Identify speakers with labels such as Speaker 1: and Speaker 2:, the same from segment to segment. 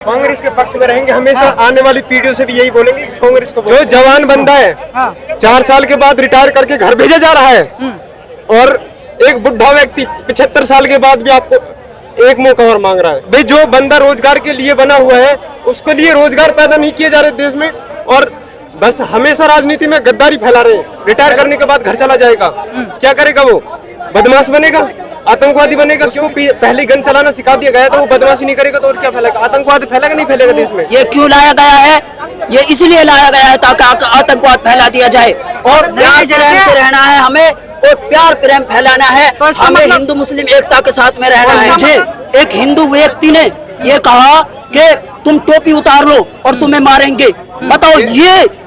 Speaker 1: कांग्रेस के पक्ष में रहेंगे हमेशा। आने वाली पीढ़ियों से भी यही बोलेंगे कि कांग्रेस को। जो जवान बंदा है 4 साल के बाद रिटायर करके घर भेजा जा रहा है, और एक बुढ़ा व्यक्ति 75 साल के बाद भी आपको एक मौका और मांग रहा है। भाई जो बंदा रोजगार के लिए बना हुआ है उसके लिए रोजगार पैदा नहीं किए जा रहे देश में, और बस हमेशा राजनीति में गद्दारी फैला रहे हैं। रिटायर करने के बाद घर चला जाएगा, क्या करेगा वो? बदमाश बनेगा, आतंकवादी बनेगा। क्यों? पहले गन चलाना सिखा दिया गया तो वो बदमाशी नहीं करेगा तो और क्या फैलेगा? आतंकवाद फैलेगा नहीं फैलेगा देश में?
Speaker 2: ये क्यों लाया गया है? ये इसलिए लाया गया है ताकि आतंकवाद फैला दिया जाए, और प्यार प्रेम से रहना है हमें, और प्यार प्रेम फैलाना है हमें। हिंदू मुस्लिम एकता के साथ में रहना है। मुझे एक हिंदू व्यक्ति ने ये कहा कि तुम टोपी उतार लो और तुम्हें मारेंगे। बताओ,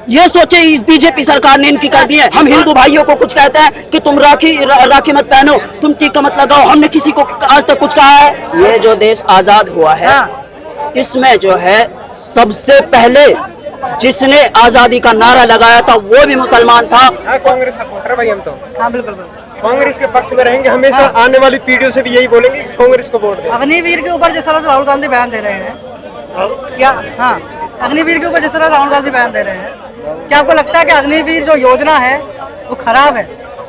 Speaker 2: ये सोचे इस बीजेपी सरकार ने इनकी कर दी है। हम हिंदू भाइयों को कुछ कहते हैं कि तुम राखी मत पहनो, तुम टीका मत लगाओ, हमने किसी को आज तक कुछ कहा है? ये जो देश आजाद हुआ है इसमें जो है सबसे पहले जिसने आजादी का नारा लगाया था वो भी मुसलमान था।
Speaker 1: कांग्रेस सपोर्टर भाई हम तो। हाँ बिल्कुल कांग्रेस के पक्ष में रहेंगे हमेशा। आने वाली पीढ़ियों से भी यही बोलेंगे कि कांग्रेस को वोट दें।
Speaker 3: अग्निवीर के ऊपर जिस तरह से राहुल गांधी बयान दे रहे हैं, क्या अग्निवीर के ऊपर जिस तरह राहुल गांधी बयान दे रहे हैं, क्या आपको लगता है कि अग्निवीर जो योजना है वो खराब है?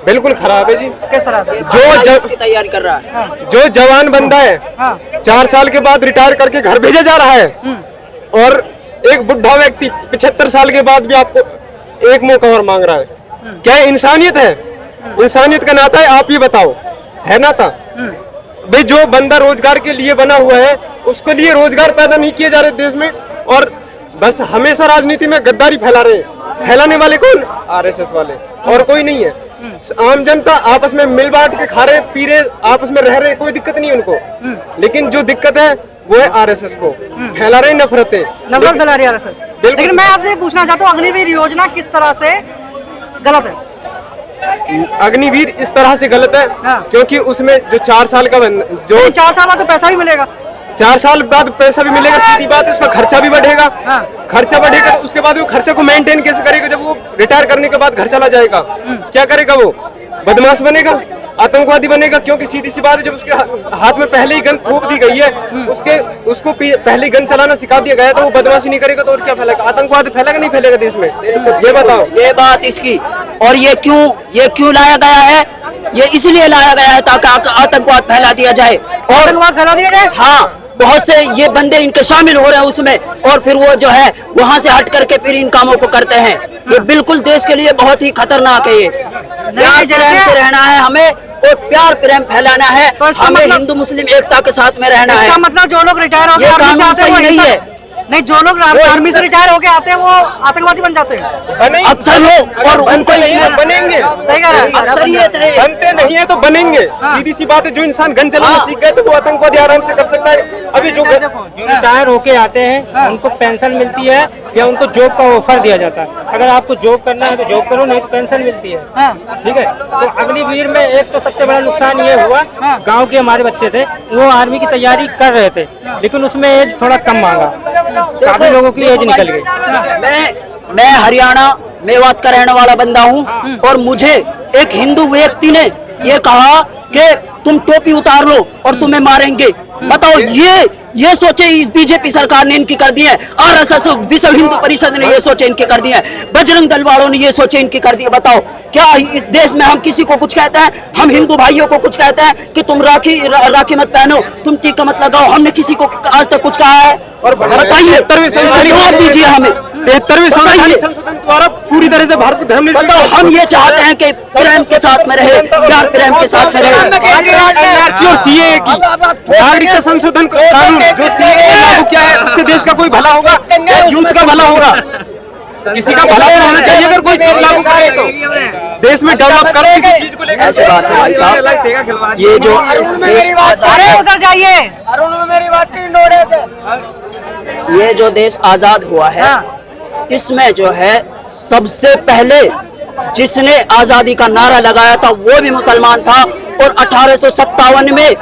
Speaker 1: बिल्कुल खराब है जी।
Speaker 3: किस तरह से?
Speaker 2: जो इसकी तैयारी कर रहा है,
Speaker 1: जो जवान बंदा है 4 साल के बाद रिटायर करके घर भेजा जा रहा है, और एक बुढ़ा व्यक्ति 75 साल के बाद भी आपको एक मौका और मांग रहा है। क्या इंसानियत है? इंसानियत का नाता है? आप ये बताओ, है नाता? भाई जो बंदा रोजगार के लिए बना हुआ है उसके लिए रोजगार पैदा नहीं किए जा रहे देश में, और बस हमेशा राजनीति में गद्दारी फैला रहे हैं। फैलाने वाले कौन? आरएसएस वाले, और कोई नहीं है। आम जनता आपस में मिल बांट के खा रहे पी रहे, आपस में रह रहे, कोई दिक्कत नहीं है उनको। लेकिन जो दिक्कत है वो है आरएसएस को फैला रहे नफरत
Speaker 3: फैला रही है आरएसएस। लेकिन मैं आपसे पूछना चाहता हूँ, अग्निवीर योजना किस तरह से गलत है?
Speaker 1: अग्निवीर इस तरह से गलत है क्योंकि उसमें जो 4 साल का जो
Speaker 3: 4 साल बाद तो पैसा भी मिलेगा।
Speaker 1: 4 साल बाद पैसा भी मिलेगा, सीधी बात है। उसका खर्चा भी बढ़ेगा। खर्चा बढ़ेगा तो उसके बाद वो खर्चे को मेंटेन कैसे करेगा जब वो रिटायर करने के बाद घर चला जाएगा? क्या करेगा वो? बदमाश बनेगा, आतंकवादी बनेगा। क्योंकि सीधी सी बात है, जब उसके हाथ में पहले ही गन थोप दी गई है, उसको पहले गन चलाना सिखा दिया गया तो वो बदमाशी नहीं करेगा तो और क्या फैलेगा? आतंकवाद फैलेगा नहीं फैलेगा देश में? ये बताओ।
Speaker 2: ये बात इसकी, और ये क्यों लाया गया है? ये इसलिए लाया गया है ताकि आतंकवाद फैला दिया जाए, और
Speaker 3: आतंकवाद फैला दिया जाए।
Speaker 2: हाँ, बहुत से ये बंदे इनके शामिल हो रहे हैं उसमें, और फिर वो जो है वहाँ से हट करके फिर इन कामों को करते हैं। ये बिल्कुल देश के लिए बहुत ही खतरनाक है। ये प्यार प्रेम से रहना है हमें, और प्यार प्रेम फैलाना है हमें। हिंदू मुस्लिम एकता के साथ में रहना है।
Speaker 3: इसका मतलब जो लोग रिटायर हो गए
Speaker 2: कानून सही नहीं है।
Speaker 3: नहीं, जो लोग आर्मी से रिटायर होके आते हैं वो आतंकवादी बन जाते हैं
Speaker 2: अक्सर लोग, और उनको इसमें
Speaker 1: बनेंगे।
Speaker 3: सही कह रहे हैं।
Speaker 1: बनते नहीं है तो बनेंगे। सीधी सी बात है, जो इंसान गन चलाना सीख गए तो वो आतंकवादी आराम से कर सकता है। अभी जो
Speaker 4: रिटायर होके आते हैं उनको पेंशन मिलती है या उनको जॉब का ऑफर दिया जाता है। अगर आपको जॉब करना है तो जॉब करो, नहीं तो पेंशन मिलती है। ठीक है। तो अग्निवीर में एक तो सबसे बड़ा नुकसान ये हुआ, गांव के हमारे बच्चे थे, वो आर्मी की तैयारी कर रहे थे, लेकिन उसमें एज थोड़ा कम मांगा, काफी लोगों की एज निकल गई।
Speaker 2: मैं हरियाणा मेवात का रहने वाला बंदा हूँ, और मुझे एक हिंदू व्यक्ति ने ये कहा कि तुम टोपी उतार लो और तुम्हें मारेंगे। बताओ, ये सोचे इस बीजेपी सरकार ने इनकी कर दी है। आरएसएस, विश्व हिंदू परिषद ने ये सोचे इनकी कर दी है। बजरंग दल वालों ने ये सोचे इनकी कर दी है। बताओ, क्या इस देश में हम किसी को कुछ कहते हैं? हम हिंदू भाइयों को कुछ कहते हैं कि तुम राखी मत पहनो, तुम टीका मत लगाओ, हमने किसी को आज तक कुछ कहा है? और बताइए, जवाब दीजिए हमें।
Speaker 1: 73वें संशोधन द्वारा पूरी तरह से भारत को धर्म
Speaker 2: बताओ, हम ये चाहते हैं कि प्रेम के साथ में रहे, प्यार प्रेम के साथ में रहे।
Speaker 1: सीएए की नागरिकता संशोधन कानून जो सीएए लागू किया है, इससे देश का कोई भला होगा? यूथ का भला होगा? किसी का भला होना चाहिए। अगर कोई चीज लागू करे तो देश में डेवलप करे किसी चीज को लेकर।
Speaker 2: ऐसे बात है भाई साहब। ये जो
Speaker 3: उधर जाइए,
Speaker 2: ये जो देश आजाद हुआ है इसमें जो है सबसे पहले जिसने आजादी का नारा लगाया था वो भी मुसलमान था, और 1857 में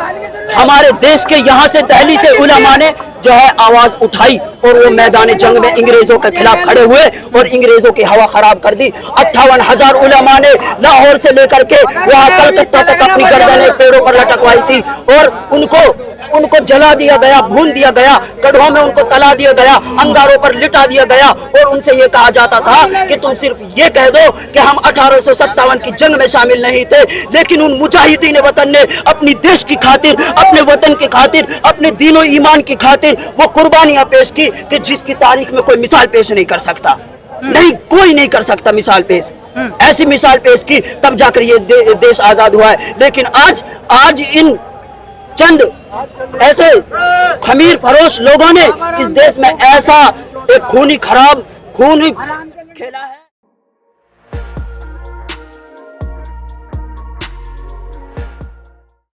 Speaker 2: हमारे देश के यहाँ से दिल्ली से उलमा ने जो है आवाज उठाई, और वो मैदान जंग में अंग्रेजों के खिलाफ खड़े हुए और अंग्रेजों की हवा खराब कर दी। 58,000 उलमा ने लाहौर से लेकर के वहाँ कलकत्ता तक अपनी गर्दनें पेड़ों पर लटकवाई थी, और उनको उनको जला दिया गया, भून दिया गया, गड्ढों में उनको तला दिया गया, अंगारों पर लिटा दिया गया और उनसे ये कहा जाता था कि तुम सिर्फ ये कह दो कि हम 1857 की जंग में शामिल नहीं थे, लेकिन उन मुजाहिदीन वतन ने अपनी देश की खातिर, अपने वतन की खातिर, अपने दीनो ईमान की खातिर वो कुर्बानियां पेश की कि जिसकी तारीख में कोई मिसाल पेश नहीं कर सकता। नहीं, कोई नहीं कर सकता मिसाल पेश। ऐसी मिसाल पेश की तब जाकर ये देश आजाद हुआ है। लेकिन आज इन चंद ऐसे खमीर फरोश लोगों ने इस देश में ऐसा एक खून खेला है।